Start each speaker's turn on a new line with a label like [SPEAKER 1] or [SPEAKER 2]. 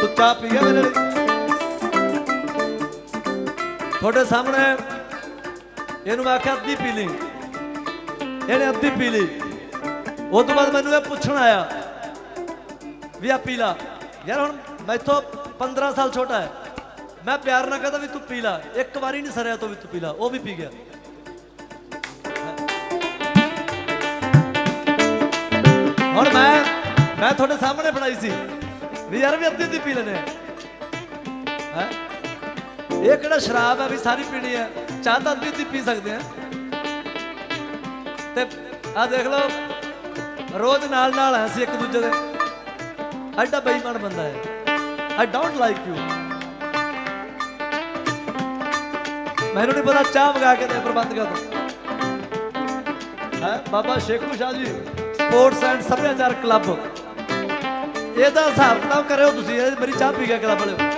[SPEAKER 1] तू चाह पी गया मेरे लिए थोड़े सामने ਇਹਨੂੰ ਮੈਂ ਆਖਿਆ ਅੱਧੀ ਪੀ ਲਈ ਇਹਨੇ ਅੱਧੀ ਪੀ ਲਈ ਉਸ ਤੋਂ ਬਾਅਦ ਮੈਨੂੰ ਇਹ ਪੁੱਛਣ ਆਇਆ ਵੀ ਆ ਪੀ ਲਾ ਯਾਰ ਹੁਣ ਮੈਥੋਂ 15 ਸਾਲ ਛੋਟਾ ਹੈ ਮੈਂ ਪਿਆਰ ਨਾਲ ਕਹਦਾ ਵੀ ਤੂੰ ਪੀ ਲਾ ਇੱਕ ਵਾਰੀ ਨਹੀਂ ਸਰਿਆ ਤੋਂ ਵੀ ਤੂੰ ਪੀ ਲਾ ਉਹ ਵੀ ਪੀ ਗਿਆ ਹੁਣ ਮੈਂ ਤੁਹਾਡੇ ਸਾਹਮਣੇ ਫੜਾਈ ਸੀ ਵੀ ਯਾਰ ਵੀ ਅੱਧੀ ਪੀ ਲੈਣੇ ਹੈ ਇਹ ਕਿਹੜਾ ਸ਼ਰਾਬ ਹੈ ਵੀ ਸਾਰੀ ਪੀਣੀ ਹੈ ਚਾਹ ਤਾਂ ਅੱਧੀ ਪੀ ਸਕਦੇ ਆ ਤੇ ਆ ਦੇਖ ਲਓ ਰੋਜ਼ ਨਾਲ ਨਾਲ ਐ ਸੀ ਇੱਕ ਦੂਜੇ ਦੇ ਐਡਾ ਬੇਈਮਾਨ ਬੰਦਾ ਹੈ ਆਈ ਡੋਂਟ ਲਾਈਕ ਯੂ ਮੈਨੂੰ ਨਹੀਂ ਪਤਾ ਚਾਹ ਵਗਾ ਕੇ ਤੇ ਪ੍ਰਬੰਧ ਕਰ ਹੈ ਬਾਬਾ ਸ਼ੇਖੂ ਸ਼ਾਹ ਜੀ ਸਪੋਰਟਸ ਐਂਡ ਸੱਭਿਆਚਾਰ ਕਲੱਬ ਇਹਦਾ ਹਿਸਾਬ ਕਿਤਾਬ ਕਰਿਓ ਤੁਸੀਂ ਮੇਰੀ ਚਾਹ ਪੀ ਗਿਆ ਕਲੱਬ ਵਾਲੇ